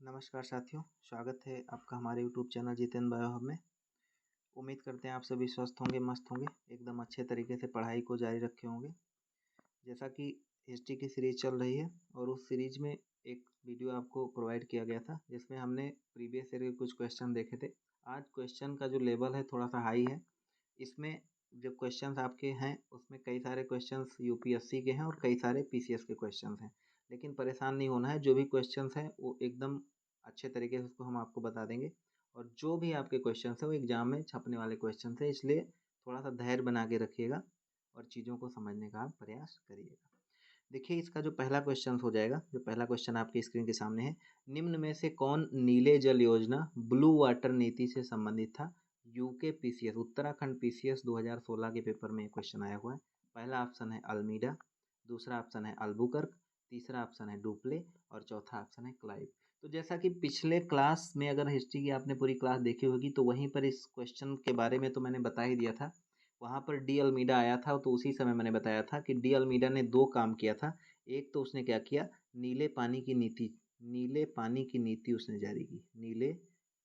नमस्कार साथियों, स्वागत है आपका हमारे YouTube channel Jitendra bio hub में। उम्मीद करते हैं आप सभी स्वस्थ होंगे, मस्त होंगे, एकदम अच्छे तरीके से पढ़ाई को जारी रखे होंगे। जैसा कि हिस्ट्री की सीरीज चल रही है और उस सीरीज में एक वीडियो आपको प्रोवाइड किया गया था जिसमें हमने प्रीवियस ईयर के कुछ क्वेश्चन देखे थे। आज क्वेश्चन का जो लेवल है थोड़ा सा हाई है। इसमें जो क्वेश्चंस आपके हैं उसमें कई सारे क्वेश्चंस यूपीएससी के हैं और कई सारे पीसीएस के क्वेश्चंस हैं। लेकिन परेशान नहीं होना है, जो भी क्वेश्चंस हैं वो एकदम अच्छे तरीके से उसको हम आपको बता देंगे। और जो भी आपके क्वेश्चंस हैं वो एग्जाम में छपने वाले क्वेश्चंस हैं, इसलिए थोड़ा सा धैर्य बना के रखिएगा और चीज़ों को समझने का आप प्रयास करिएगा। देखिए, इसका जो पहला क्वेश्चन हो जाएगा, जो पहला क्वेश्चन आपकी स्क्रीन के सामने है, निम्न में से कौन नीले जल योजना ब्लू वाटर नीति से संबंधित था? यूके पीसीएस, उत्तराखंड पीसीएस 2016 के पेपर में क्वेश्चन आया हुआ है। पहला ऑप्शन है अल्मीडा, दूसरा ऑप्शन है अल्बुकर्क, तीसरा ऑप्शन है डुप्ले और चौथा ऑप्शन है क्लाइव। तो जैसा कि पिछले क्लास में अगर हिस्ट्री की आपने पूरी क्लास देखी होगी तो वहीं पर इस क्वेश्चन के बारे में तो मैंने बता ही दिया था। वहाँ पर डी अल्मीडा आया था तो उसी समय मैंने बताया था कि डी अल्मीडा ने दो काम किया था। एक तो उसने क्या किया, नीले पानी की नीति उसने जारी की। नीले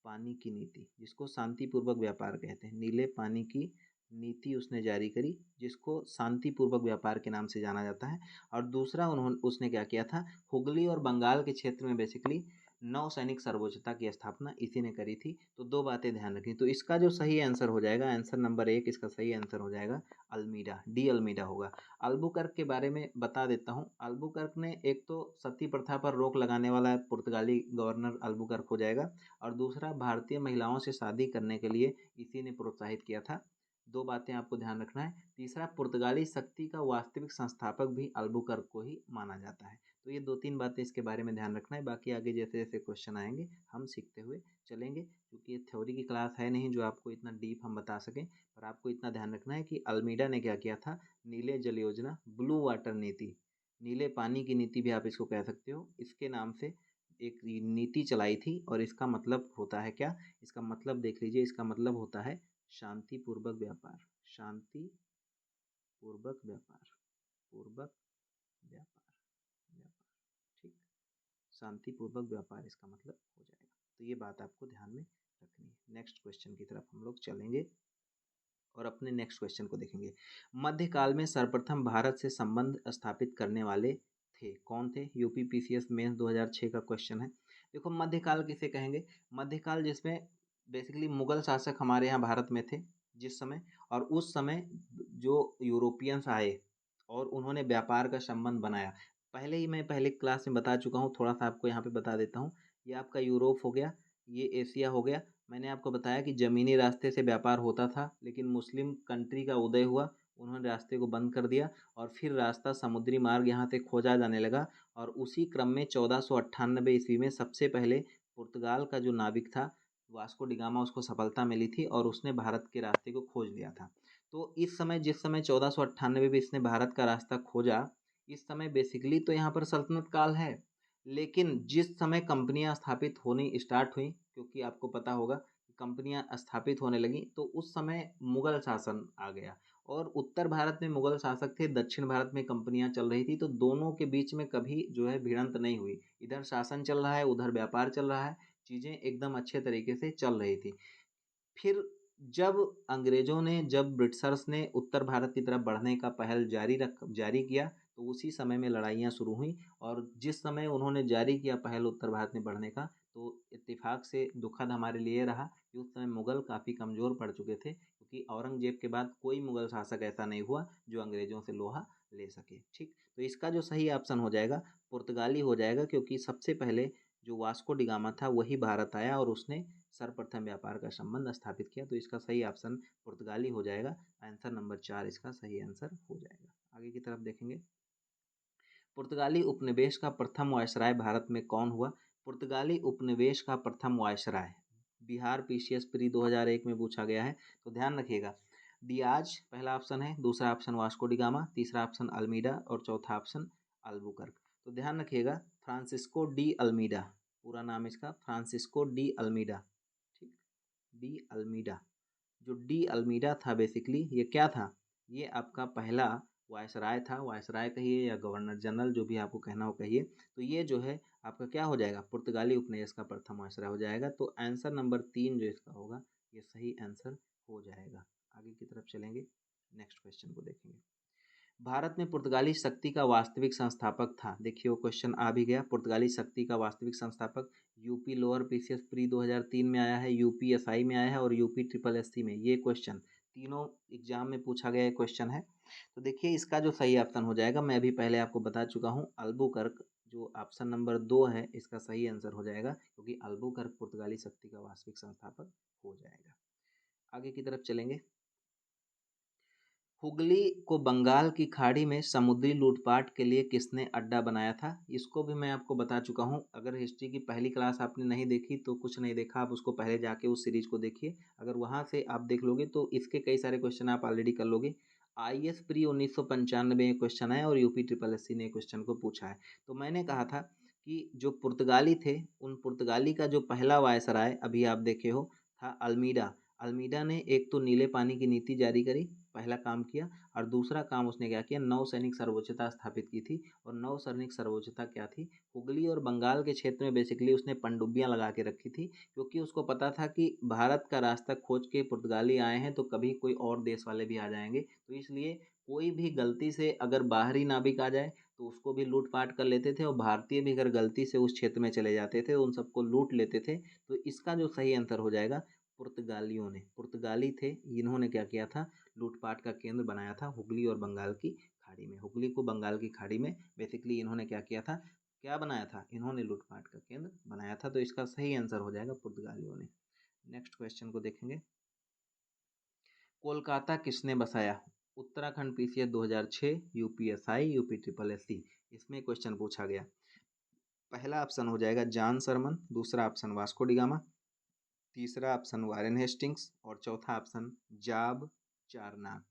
पानी की नीति, जिसको शांतिपूर्वक व्यापार कहते हैं, नीले पानी की नीति उसने जारी करी, जिसको शांतिपूर्वक व्यापार के नाम से जाना जाता है। और दूसरा उसने क्या किया था, हुगली और बंगाल के क्षेत्र में बेसिकली नौसैनिक सर्वोच्चता की स्थापना इसी ने करी थी। तो दो बातें ध्यान रखनी। तो इसका जो सही आंसर हो जाएगा, आंसर नंबर 1, इसका सही आंसर हो जाएगा अल्मीडा, डी अल्मीडा होगा। अल्बुकर्क के बारे में बता देता हूँ। अल्बुकर्क ने एक तो सती प्रथा पर रोक लगाने वाला पुर्तगाली गवर्नर अल्बुकर्क हो जाएगा, और दूसरा भारतीय महिलाओं से शादी करने के लिए इसी ने प्रोत्साहित किया था। दो बातें आपको ध्यान रखना है। तीसरा, पुर्तगाली शक्ति का वास्तविक संस्थापक भी अल्बुकर्क को ही माना जाता है। तो ये दो तीन बातें इसके बारे में ध्यान रखना है। बाकी आगे जैसे जैसे क्वेश्चन आएंगे हम सीखते हुए चलेंगे, क्योंकि ये थ्योरी की क्लास है नहीं जो आपको इतना डीप हम बता सकें। पर आपको इतना ध्यान रखना है कि अल्मीडा ने क्या किया था, नीले जल योजना, ब्लू वाटर नीति, नीले पानी की नीति भी आप इसको कह सकते हो, इसके नाम से एक नीति चलाई थी। और इसका मतलब होता है क्या, इसका मतलब देख लीजिए, इसका मतलब होता है शांतिपूर्वक व्यापार, शांतिपूर्वक व्यापार, पूर्वक व्यापार, व्यापार, ठीक, शांतिपूर्वक व्यापार इसका मतलब हो जाएगा। तो ये बात आपको ध्यान में रखनी है। नेक्स्ट क्वेश्चन की तरफ हम लोग चलेंगे और अपने नेक्स्ट क्वेश्चन को देखेंगे। मध्यकाल में सर्वप्रथम भारत से संबंध स्थापित करने वाले थे, कौन थे? यूपी पीसीएस मेंस 2006 का क्वेश्चन है। देखो, मध्यकाल किसे कहेंगे? मध्यकाल जिसमें बेसिकली मुगल शासक हमारे यहाँ भारत में थे जिस समय, और उस समय जो यूरोपियंस आए और उन्होंने व्यापार का संबंध बनाया। पहले ही मैं पहले क्लास में बता चुका हूँ, थोड़ा सा आपको यहाँ पे बता देता हूँ। ये आपका यूरोप हो गया, ये एशिया हो गया। मैंने आपको बताया कि ज़मीनी रास्ते से व्यापार होता था, लेकिन मुस्लिम कंट्री का उदय हुआ, उन्होंने रास्ते को बंद कर दिया और फिर रास्ता समुद्री मार्ग यहाँ से खोजा जाने लगा। और उसी क्रम में 1498 ईस्वी में सबसे पहले पुर्तगाल का जो नाविक था वास्को डी गामा, उसको सफलता मिली थी और उसने भारत के रास्ते को खोज लिया था। तो इस समय, जिस समय 1498 में इसने भारत का रास्ता खोजा, इस समय बेसिकली तो यहाँ पर सल्तनत काल है। लेकिन जिस समय कंपनियां स्थापित होनी स्टार्ट हुई, क्योंकि आपको पता होगा कि कंपनियां स्थापित होने लगी, तो उस समय मुगल शासन आ गया। और उत्तर भारत में मुगल शासक थे, दक्षिण भारत में कंपनियां चल रही थी। तो दोनों के बीच में कभी जो है भिड़ंत नहीं हुई। इधर शासन चल रहा है, उधर व्यापार चल रहा है, चीज़ें एकदम अच्छे तरीके से चल रही थी। फिर जब अंग्रेजों ने, जब ब्रिटिशर्स ने उत्तर भारत की तरफ बढ़ने का पहल जारी किया, तो उसी समय में लड़ाइयाँ शुरू हुई। और जिस समय उन्होंने जारी किया पहल उत्तर भारत में बढ़ने का, तो इत्तेफाक से दुखद हमारे लिए रहा कि उस समय मुगल काफ़ी कमज़ोर पड़ चुके थे, क्योंकि औरंगजेब के बाद कोई मुगल शासक ऐसा नहीं हुआ जो अंग्रेज़ों से लोहा ले सके। ठीक, तो इसका जो सही ऑप्शन हो जाएगा पुर्तगाली हो जाएगा, क्योंकि सबसे पहले जो वास्को डी गामा था वही भारत आया और उसने सर्वप्रथम व्यापार का संबंध स्थापित किया। तो इसका सही ऑप्शन पुर्तगाली हो जाएगा। आंसर नंबर 4 इसका सही आंसर हो जाएगा। आगे की तरफ देखेंगे। पुर्तगाली उपनिवेश का प्रथम वायसराय भारत में कौन हुआ? पुर्तगाली उपनिवेश का प्रथम वायसराय बिहार पीसीएस प्री 2001 में पूछा गया है, तो ध्यान रखिएगा। डियाज पहला ऑप्शन है, दूसरा ऑप्शन वास्को डी गामा, तीसरा ऑप्शन अल्मीडा और चौथा ऑप्शन अल्बुकर्क। तो ध्यान रखिएगा, फ्रांसिस्को डी अल्मीडा, पूरा नाम इसका फ्रांसिस्को डी अल्मीडा। ठीक, डी अल्मीडा। जो डी अल्मीडा था बेसिकली ये क्या था, ये आपका पहला वायसराय था, वायसराय कहिए या गवर्नर जनरल, जो भी आपको कहना हो कहिए। तो ये जो है आपका क्या हो जाएगा, पुर्तगाली उपनिवेश का प्रथम वायसराय हो जाएगा। तो आंसर नंबर 3 जो इसका होगा ये सही आंसर हो जाएगा। आगे की तरफ चलेंगे, नेक्स्ट क्वेश्चन को देखेंगे। भारत में पुर्तगाली शक्ति का वास्तविक संस्थापक था। देखिए वो क्वेश्चन आ भी गया, पुर्तगाली शक्ति का वास्तविक संस्थापक। यूपी लोअर पीसीएस प्री 2003 में आया है, यूपी एसआई में आया है और यूपी ट्रिपल एससी में। ये क्वेश्चन तीनों एग्जाम में पूछा गया क्वेश्चन है। तो देखिए इसका जो सही ऑप्शन हो जाएगा, मैं अभी पहले आपको बता चुका हूँ, अल्बुकर्क, जो ऑप्शन नंबर 2 है इसका सही आंसर हो जाएगा, क्योंकि अल्बुकर्क पुर्तगाली शक्ति का वास्तविक संस्थापक हो जाएगा। आगे की तरफ चलेंगे। हुगली को बंगाल की खाड़ी में समुद्री लूटपाट के लिए किसने अड्डा बनाया था? इसको भी मैं आपको बता चुका हूँ। अगर हिस्ट्री की पहली क्लास आपने नहीं देखी तो कुछ नहीं देखा, आप उसको पहले जाके उस सीरीज को देखिए। अगर वहाँ से आप देख लोगे तो इसके कई सारे क्वेश्चन आप ऑलरेडी कर लोगे। आईएएस प्री 1995 में क्वेश्चन है और यूपी ट्रिपल एससी ने क्वेश्चन को पूछा है। तो मैंने कहा था कि जो पुर्तगाली थे, उन पुर्तगाली का जो पहला वायसराय अभी आप देखे हो था अल्मीडा। अल्मीडा ने एक तो नीले पानी की नीति जारी करी, पहला काम किया, और दूसरा काम उसने क्या किया, नौसैनिक सर्वोच्चता स्थापित की थी। और नौसैनिक सर्वोच्चता क्या थी, हुगली और बंगाल के क्षेत्र में बेसिकली उसने पनडुब्बियां लगा के रखी थी, क्योंकि उसको पता था कि भारत का रास्ता खोज के पुर्तगाली आए हैं तो कभी कोई और देश वाले भी आ जाएंगे। तो इसलिए कोई भी गलती से अगर बाहरी नाविक आ जाए तो उसको भी लूटपाट कर लेते थे, और भारतीय भी अगर गलती से उस क्षेत्र में चले जाते थे उन सबको लूट लेते थे। तो इसका जो सही आंसर हो जाएगा, पुर्तगालियों ने, पुर्तगाली थे, इन्होंने क्या किया था, लूटपाट का केंद्र बनाया था हुगली और बंगाल की खाड़ी में। हुगली को बंगाल की खाड़ी में बेसिकली इन्होंने क्या किया था, क्या बनाया था, इन्होंने लूटपाट का केंद्र बनाया था। तो इसका सही आंसर हो जाएगा पुर्तगालियों ने। नेक्स्ट क्वेश्चन को देखेंगे। कोलकाता किसने बसाया? Uttarakhand PCS 2006, UPSI, UP triple SC, इसमें क्वेश्चन पूछा गया। पहला ऑप्शन हो जाएगा जॉन सरमन, दूसरा ऑप्शन वास्को डिगामा, तीसरा ऑप्शन वारेन हेस्टिंग्स और चौथा ऑप्शन जाब चारनाक।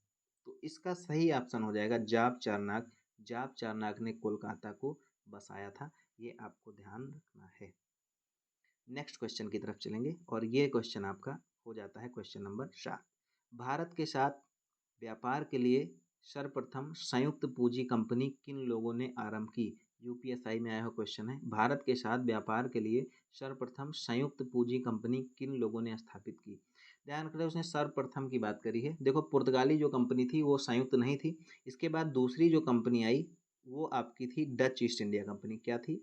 तो इसका सही ऑप्शन हो जाएगा जाब चारनाक। जाब चारनाक ने कोलकाता को बसाया था, ये आपको ध्यान रखना है। नेक्स्ट क्वेश्चन की तरफ चलेंगे और ये क्वेश्चन आपका हो जाता है क्वेश्चन नंबर 7। भारत के साथ व्यापार के लिए सर्वप्रथम संयुक्त पूंजी कंपनी किन लोगों ने आरंभ की? यूपीएसआई में आया हुआ क्वेश्चन है। भारत के साथ व्यापार के लिए सर्वप्रथम संयुक्त पूंजी कंपनी किन लोगों ने स्थापित की? ध्यान करें, उसने सर्वप्रथम की बात करी है। देखो पुर्तगाली जो कंपनी थी वो संयुक्त नहीं थी। इसके बाद दूसरी जो कंपनी आई वो आपकी थी डच ईस्ट इंडिया कंपनी। क्या थी?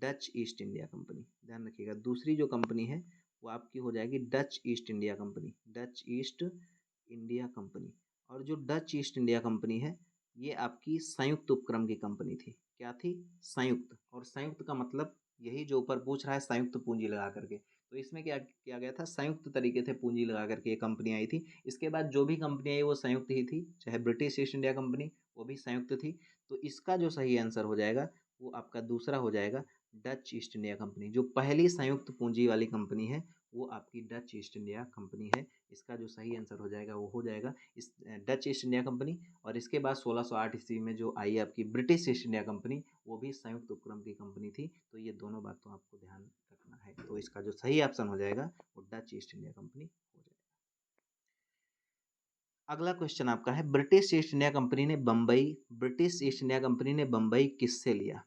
Dutch east India company. ध्यान रखिएगा, दूसरी जो कंपनी है वो आपकी हो जाएगी Dutch east India company, Dutch east India company. और जो डच ईस्ट इंडिया कंपनी है ये आपकी संयुक्त उपक्रम की कंपनी थी। क्या थी? संयुक्त। और संयुक्त का मतलब यही जो ऊपर पूछ रहा है, संयुक्त पूंजी लगा करके। तो इसमें क्या किया गया था, संयुक्त तरीके से पूंजी लगा करके ये कंपनी आई थी। इसके बाद जो भी कंपनी आई वो संयुक्त ही थी, चाहे ब्रिटिश ईस्ट इंडिया कंपनी वो भी संयुक्त थी। तो इसका जो सही आंसर हो जाएगा वो आपका दूसरा हो जाएगा, डच ईस्ट इंडिया कंपनी। जो पहली संयुक्त पूंजी वाली कंपनी है वो आपकी डच ईस्ट इंडिया कंपनी है। इसका जो सही आंसर हो जाएगा वो हो जाएगा इस डच ईस्ट इंडिया कंपनी। और इसके बाद 1608 ईस्वी में जो आई आपकी ब्रिटिश ईस्ट इंडिया कंपनी, वो भी संयुक्त उपक्रम की कंपनी थी। तो ये दोनों बातों आपको ध्यान रखना है। तो इसका जो सही ऑप्शन हो जाएगा वो डच ईस्ट इंडिया कंपनी हो जाएगा। अगला क्वेश्चन आपका है, ब्रिटिश ईस्ट इंडिया कंपनी ने Bombay, British east India company ने बम्बई किससे लिया?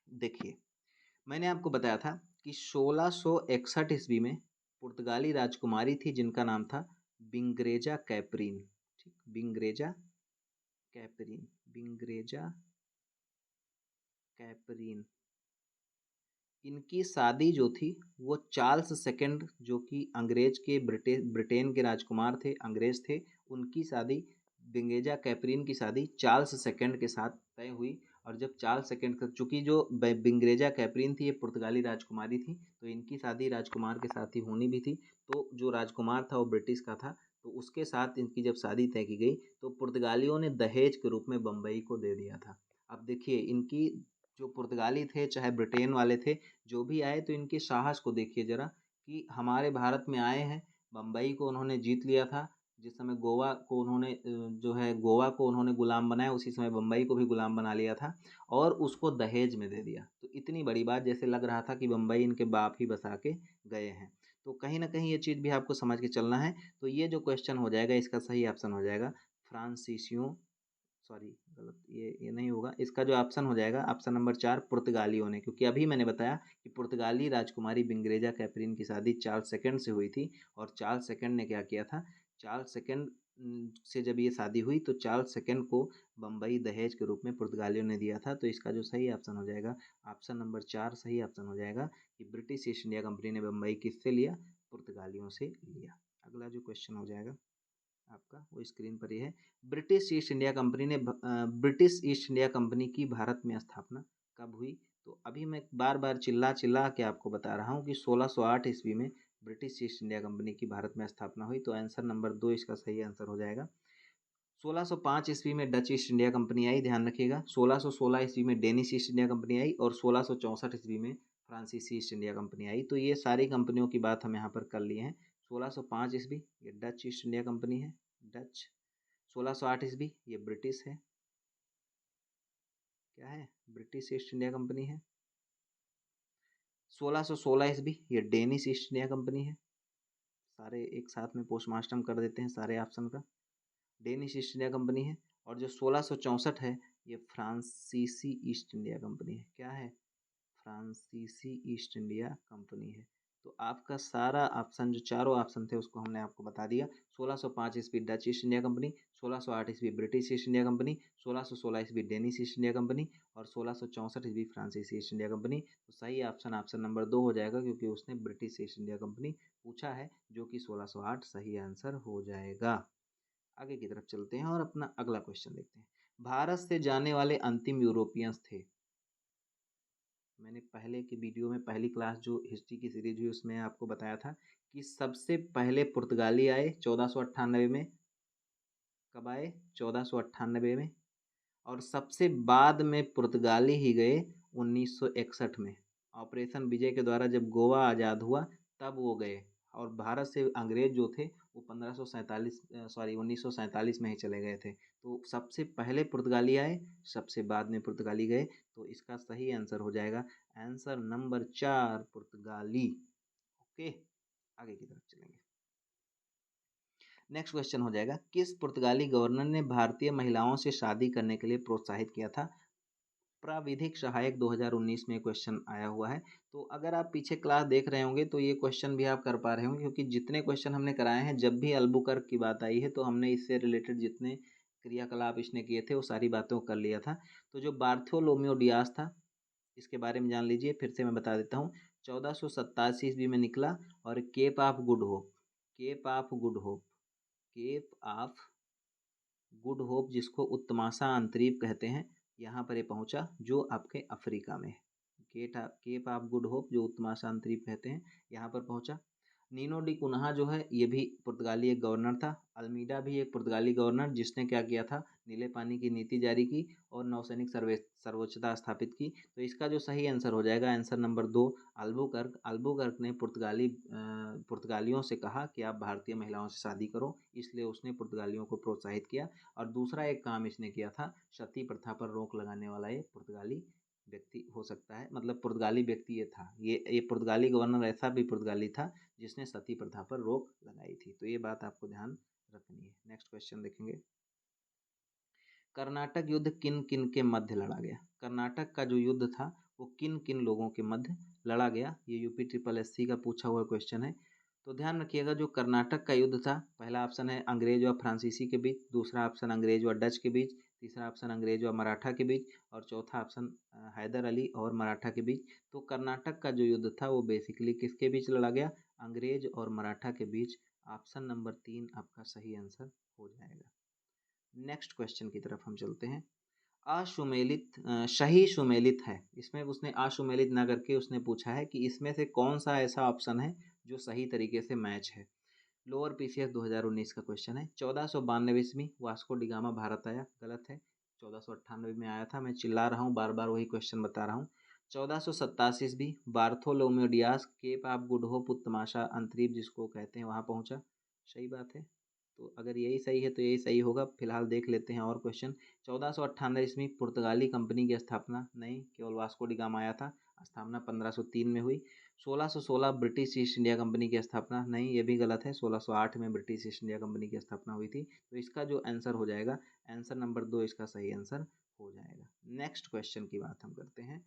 देखिए मैंने आपको बताया था कि 1661 ईस्वी में पुर्तगाली राजकुमारी थी जिनका नाम था बिंग्रेजा कैपरीन। ठीक, बिंग्रेजा कैपरीन, बिंग्रेजा कैपरीन। इनकी शादी जो थी वो चार्ल्स सेकंड, जो कि अंग्रेज के ब्रिटेन के राजकुमार थे, अंग्रेज थे, उनकी शादी, बिंगेजा कैपरीन की शादी चार्ल्स सेकंड के साथ तय हुई। और जब चार्ल्स सेकंड का, चूंकि जो बिंगरेजा कैपरीन थी ये पुर्तगाली राजकुमारी थी, तो इनकी शादी राजकुमार के साथ ही होनी भी थी। तो जो राजकुमार था वो ब्रिटिश का था, तो उसके साथ इनकी जब शादी तय की गई तो पुर्तगालियों ने दहेज के रूप में बम्बई को दे दिया था। अब देखिए इनकी, जो पुर्तगाली थे चाहे ब्रिटेन वाले थे, जो भी आए तो इनके साहस को देखिए जरा, कि हमारे भारत में आए हैं, बम्बई को उन्होंने जीत लिया था। जिस समय गोवा को उन्होंने जो है गोवा को उन्होंने गुलाम बनाया, उसी समय बम्बई को भी गुलाम बना लिया था और उसको दहेज में दे दिया। तो इतनी बड़ी बात, जैसे लग रहा था कि बम्बई इनके बाप ही बसा के गए हैं। तो कहीं ना कहीं ये चीज़ भी आपको समझ के चलना है। तो ये जो क्वेश्चन हो जाएगा इसका सही ऑप्शन हो जाएगा फ्रांसीसियो सॉरी गलत, ये नहीं होगा। इसका जो ऑप्शन हो जाएगा ऑप्शन नंबर 4 पुर्तगालियों ने, क्योंकि अभी मैंने बताया कि पुर्तगाली राजकुमारी बिंग्रेजा कैथरीन की शादी चार्ल्स सेकंड से हुई थी। और चार्ल्स सेकंड ने क्या किया था, चार्ल्स सेकंड से जब ये शादी हुई तो चार्ल्स सेकंड को बम्बई दहेज के रूप में पुर्तगालियों ने दिया था। तो इसका जो सही ऑप्शन हो जाएगा ऑप्शन नंबर 4 सही ऑप्शन हो जाएगा कि ब्रिटिश ईस्ट इंडिया कंपनी ने बम्बई किससे लिया, पुर्तगालियों से लिया। अगला जो क्वेश्चन हो जाएगा आपका वो स्क्रीन पर ही है। ब्रिटिश ईस्ट इंडिया कंपनी की भारत में स्थापना कब हुई। तो अभी मैं बार बार चिल्ला चिल्ला के आपको बता रहा हूँ कि 1608 ईस्वी में ब्रिटिश ईस्ट इंडिया कंपनी की भारत में स्थापना हुई। तो आंसर नंबर 2 इसका सही आंसर हो जाएगा। 1605 ईस्वी में डच ईस्ट इंडिया कंपनी आई, ध्यान रखिएगा। 1616 ईस्वी में डेनिश ईस्ट इंडिया कंपनी आई और 1664 ईस्वी में फ्रांसीसी ईस्ट इंडिया कंपनी आई। तो ये सारी कंपनियों की बात हम यहाँ पर कर लिए हैं। 1605 ईस्वी ये डच ईस्ट इंडिया कंपनी है, डच। 1608 ईस्वी ये ब्रिटिश है, क्या है, ब्रिटिश ईस्ट इंडिया कंपनी है। 1616 ईस्वी ये डेनिश ईस्ट इंडिया कंपनी है। सारे एक साथ में पोस्टमार्टम कर देते हैं सारे ऑप्शन का, डेनिश ईस्ट इंडिया कंपनी है। और जो 1664 है ये फ्रांसीसी ईस्ट इंडिया कंपनी है, क्या है, फ्रांसीसी ईस्ट इंडिया कंपनी है। तो आपका सारा ऑप्शन जो चारों ऑप्शन थे उसको हमने आपको बता दिया। 1605 ईस्वी डच ईस्ट इंडिया कंपनी, 1608 ईस्वी ब्रिटिश ईस्ट इंडिया कंपनी, 1616 ईस्वी डेनिश ईस्ट इंडिया कंपनी और 1664 ईस्वी फ्रांसीसी ईस्ट इंडिया कंपनी। तो सही ऑप्शन ऑप्शन नंबर 2 हो जाएगा, क्योंकि उसने ब्रिटिश ईस्ट इंडिया कंपनी पूछा है, जो कि 1608 सही आंसर हो जाएगा। आगे की तरफ चलते हैं और अपना अगला क्वेश्चन देखते हैं। भारत से जाने वाले अंतिम यूरोपियंस थे। मैंने पहले की वीडियो में पहली क्लास जो हिस्ट्री की सीरीज हुई उसमें आपको बताया था कि सबसे पहले पुर्तगाली आए 1498 में। कब आए, 1498 में। और सबसे बाद में पुर्तगाली ही गए 1961 में। ऑपरेशन विजय के द्वारा जब गोवा आज़ाद हुआ तब वो गए। और भारत से अंग्रेज जो थे वो 1947 में ही चले गए थे। तो सबसे पहले पुर्तगाली आए, सबसे बाद में पुर्तगाली गए। तो इसका सही आंसर हो जाएगा आंसर नंबर 4 पुर्तगाली। ओके, आगे की तरफ चलेंगे। नेक्स्ट क्वेश्चन हो जाएगा, किस पुर्तगाली गवर्नर ने भारतीय महिलाओं से शादी करने के लिए प्रोत्साहित किया था। प्राविधिक सहायक 2019 में क्वेश्चन आया हुआ है। तो अगर आप पीछे क्लास देख रहे होंगे तो ये क्वेश्चन भी आप कर पा रहे होंगे, क्योंकि जितने क्वेश्चन हमने कराए हैं जब भी अल्बुकर्क की बात आई है तो हमने इससे रिलेटेड जितने क्रियाकलाप इसने किए थे वो सारी बातों को कर लिया था। तो जो बार्थोलोम्यू डियास था इसके बारे में जान लीजिए, फिर से मैं बता देता हूँ। 1487 ईस्वी में निकला और Cape of Good Hope, Cape of Good Hope, Cape of Good Hope जिसको उत्तमाशा अंतरीप कहते हैं, यहाँ पर ये पहुँचा जो आपके अफ्रीका में है। केप ऑफ गुड होप जो उत्तमाशा अंतरीप कहते हैं यहाँ पर पहुँचा। नीनो डी कुन्हा जो है ये भी पुर्तगाली एक गवर्नर था। अल्मीडा भी एक पुर्तगाली गवर्नर जिसने क्या किया था, नीले पानी की नीति जारी की और नौसैनिक सर्वोच्चता स्थापित की। तो इसका जो सही आंसर हो जाएगा आंसर नंबर 2 अल्बुकर्क। अल्बुकर्क ने पुर्तगालियों से कहा कि आप भारतीय महिलाओं से शादी करो, इसलिए उसने पुर्तगालियों को प्रोत्साहित किया। और दूसरा एक काम इसने किया था, सती प्रथा पर रोक लगाने वाला एक पुर्तगाली व्यक्ति हो सकता है, मतलब पुर्तगाली व्यक्ति ये था, ये पुर्तगाली गवर्नर ऐसा भी पुर्तगाली था जिसने सती प्रथा पर रोक लगाई थी। तो ये बात आपको ध्यान रखनी है। नेक्स्ट क्वेश्चन देखेंगे, कर्नाटक युद्ध किन किन के मध्य लड़ा गया। कर्नाटक का जो युद्ध था वो किन किन लोगों के मध्य लड़ा गया, ये यूपी ट्रिपल एससी का पूछा हुआ क्वेश्चन है। तो ध्यान रखिएगा, जो कर्नाटक का युद्ध था, पहला ऑप्शन है अंग्रेज और फ्रांसीसी के बीच, दूसरा ऑप्शन अंग्रेज और डच के बीच, तीसरा ऑप्शन अंग्रेज और मराठा के बीच और चौथा ऑप्शन हैदर अली और मराठा के बीच। तो कर्नाटक का जो युद्ध था वो बेसिकली किसके बीच लड़ा गया, अंग्रेज और मराठा के बीच। ऑप्शन नंबर 3 आपका सही आंसर हो जाएगा। नेक्स्ट क्वेश्चन की तरफ हम चलते हैं। सही सुमेलित है, इसमें उसने अशुमेलित ना करके उसने पूछा है कि इसमें से कौन सा ऐसा ऑप्शन है जो सही तरीके से मैच है। लोअर पीसीएस 2019 का क्वेश्चन है। 1492 ईस्वी वास्को डिगामा भारत आया, गलत है। 1498 में आया था, मैं चिल्ला रहा हूँ बार बार वही क्वेश्चन बता रहा हूँ। 1487 ईस्वी Bartholomew Dias Cape of Good Hope उत्तमाशा अंतरीप जिसको कहते हैं वहाँ पहुँचा, सही बात है। तो अगर यही सही है तो यही सही होगा। फिलहाल देख लेते हैं और क्वेश्चन। 1498 ईस्वी पुर्तगाली कंपनी की स्थापना, नहीं, केवल वास्को डी गामा आया था। स्थापना 1503 में हुई। 1616 ब्रिटिश ईस्ट इंडिया कंपनी की स्थापना, नहीं, ये भी गलत है। 1608 में ब्रिटिश ईस्ट इंडिया कंपनी की स्थापना हुई थी। तो इसका जो आंसर हो जाएगा, आंसर नंबर 2 इसका सही आंसर हो जाएगा। नेक्स्ट क्वेश्चन की बात हम करते हैं।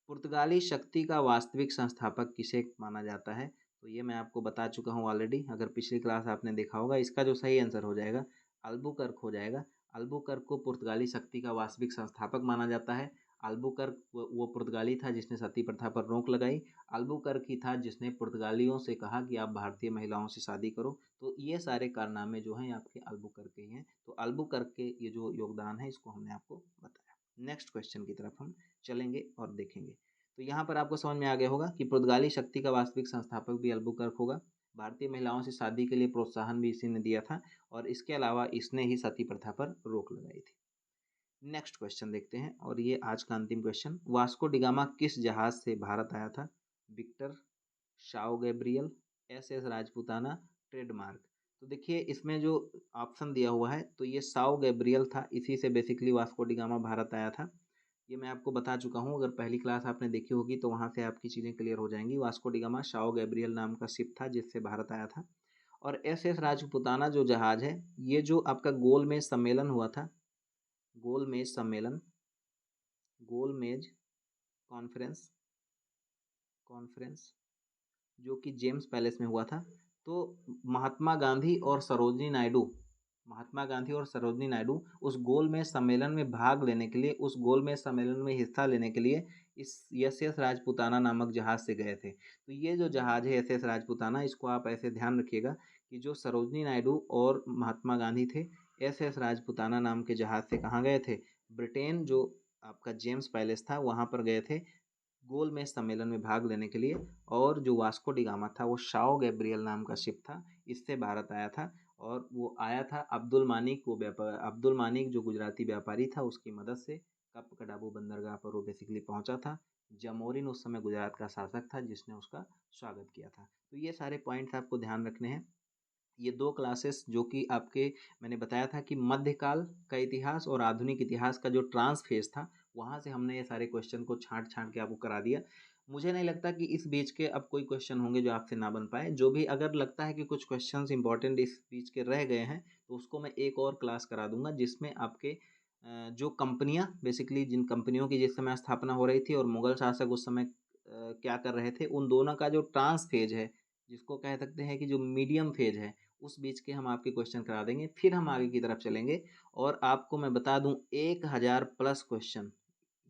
पुर्तगाली शक्ति का वास्तविक संस्थापक किसे माना जाता है? तो ये मैं आपको बता चुका हूँ ऑलरेडी, अगर पिछली क्लास आपने देखा होगा। इसका जो सही आंसर हो जाएगा अल्बुकर्क हो जाएगा। अल्बुकर्क को पुर्तगाली शक्ति का वास्तविक संस्थापक माना जाता है। अल्बुकर्क वो पुर्तगाली था जिसने सती प्रथा पर रोक लगाई। अल्बुकर्क ही था जिसने पुर्तगालियों से कहा कि आप भारतीय महिलाओं से शादी करो। तो ये सारे कारनामे जो हैं आपके अल्बुकर्क के ही हैं। तो अल्बुकर्क के ये जो योगदान है इसको हमने आपको बताया। नेक्स्ट क्वेश्चन की तरफ हम चलेंगे और देखेंगे। तो यहाँ पर आपको समझ में आ गया होगा कि पुर्तगाली शक्ति का वास्तविक संस्थापक भी अल्बुकर्क होगा। भारतीय महिलाओं से शादी के लिए प्रोत्साहन भी इसी ने दिया था और इसके अलावा इसने ही सती प्रथा पर रोक लगाई थी। नेक्स्ट क्वेश्चन देखते हैं और ये आज का अंतिम क्वेश्चन। वास्को डिगामा किस जहाज से भारत आया था? Victor, Sao Gabriel, S Rajputana, trademark. तो देखिए इसमें जो ऑप्शन दिया हुआ है तो ये साओ गैब्रियल था, इसी से बेसिकली वास्को डिगामा भारत आया था। ये मैं आपको बता चुका हूँ, अगर पहली क्लास आपने देखी होगी तो वहाँ से आपकी चीज़ें क्लियर हो जाएंगी। वास्को डिगामा शाओ गैब्रियल नाम का शिप था जिससे भारत आया था। और एस राजपूताना जो जहाज है, ये जो आपका गोलमेज सम्मेलन हुआ था, गोलमेज सम्मेलन, गोलमेज कॉन्फ्रेंस, कॉन्फ्रेंस जो कि जेम्स पैलेस में हुआ था। तो महात्मा गांधी और सरोजनी नायडू, महात्मा गांधी और सरोजनी नायडू उस गोलमेज सम्मेलन में भाग लेने के लिए, उस गोलमेज सम्मेलन में हिस्सा लेने के लिए इस एस राजपूताना नामक जहाज़ से गए थे। तो ये जो जहाज़ है एस राजपूताना, इसको आप ऐसे ध्यान रखिएगा कि जो सरोजनी नायडू और महात्मा गांधी थे, एस राजपूताना नाम के जहाज़ से कहाँ गए थे? ब्रिटेन, जो आपका जेम्स पैलेस था वहाँ पर गए थे गोलमेज सम्मेलन में भाग लेने के लिए। और जो वास्को डिगामा था वो शाओ गैब्रियल नाम का शिप था, इससे भारत आया था। और वो आया था अब्दुल मानिक, वो अब्दुल मानिक जो गुजराती व्यापारी था उसकी मदद से कप कडाबू बंदरगाह पर वो बेसिकली पहुंचा था। जमोरिन उस समय गुजरात का शासक था जिसने उसका स्वागत किया था। तो ये सारे पॉइंट्स आपको ध्यान रखने हैं। ये 2 क्लासेस जो कि आपके मैंने बताया था कि मध्यकाल का इतिहास और आधुनिक इतिहास का जो ट्रांस फेज था, वहाँ से हमने ये सारे क्वेश्चन को छाँट-छाँट के आपको करा दिया। मुझे नहीं लगता कि इस बीच के अब कोई क्वेश्चन होंगे जो आपसे ना बन पाए। जो भी अगर लगता है कि कुछ क्वेश्चंस इंपॉर्टेंट इस बीच के रह गए हैं, तो उसको मैं एक और क्लास करा दूँगा जिसमें आपके जो कंपनियाँ बेसिकली जिन कंपनियों की जिस समय स्थापना हो रही थी और मुगल शासक उस समय क्या कर रहे थे, उन दोनों का जो ट्रांस फेज है, जिसको कह सकते हैं कि जो मीडियम फेज है, उस बीच के हम आपके क्वेश्चन करा देंगे। फिर हम आगे की तरफ चलेंगे और आपको मैं बता दूं 1000 प्लस क्वेश्चन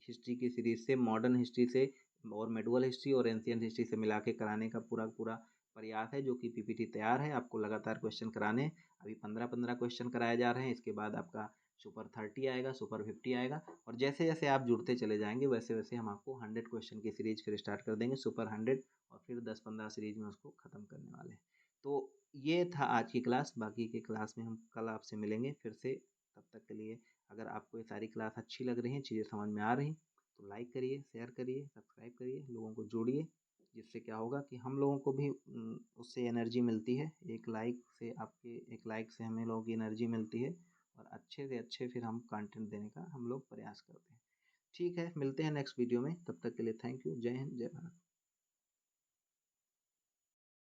हिस्ट्री की सीरीज से, मॉडर्न हिस्ट्री से और मेडुअल हिस्ट्री और एंशिएंट हिस्ट्री से मिला के कराने का पूरा पूरा प्रयास है, जो कि पीपीटी तैयार है आपको लगातार क्वेश्चन कराने। अभी 15-15 क्वेश्चन कराए जा रहे हैं, इसके बाद आपका सुपर 30 आएगा, सुपर 50 आएगा और जैसे जैसे आप जुड़ते चले जाएंगे वैसे वैसे हम आपको 100 क्वेश्चन की सीरीज फिर स्टार्ट कर देंगे, सुपर 100, और फिर 10-15 सीरीज में उसको ख़त्म करने वाले हैं। तो ये था आज की क्लास। बाकी की क्लास में हम कल आपसे मिलेंगे फिर से। तब तक के लिए अगर आपको ये सारी क्लास अच्छी लग रही हैं, चीज़ें समझ में आ रही, तो लाइक करिए, शेयर करिए, सब्सक्राइब करिए, लोगों को जोड़िए। जिससे क्या होगा कि हम लोगों को भी उससे एनर्जी मिलती है। एक लाइक से हमें लोगों की एनर्जी मिलती है और अच्छे से अच्छे फिर हम कंटेंट देने का हम लोग प्रयास करते हैं। ठीक है, मिलते हैं नेक्स्ट वीडियो में। तब तक के लिए थैंक यू। जय हिंद, जय भारत।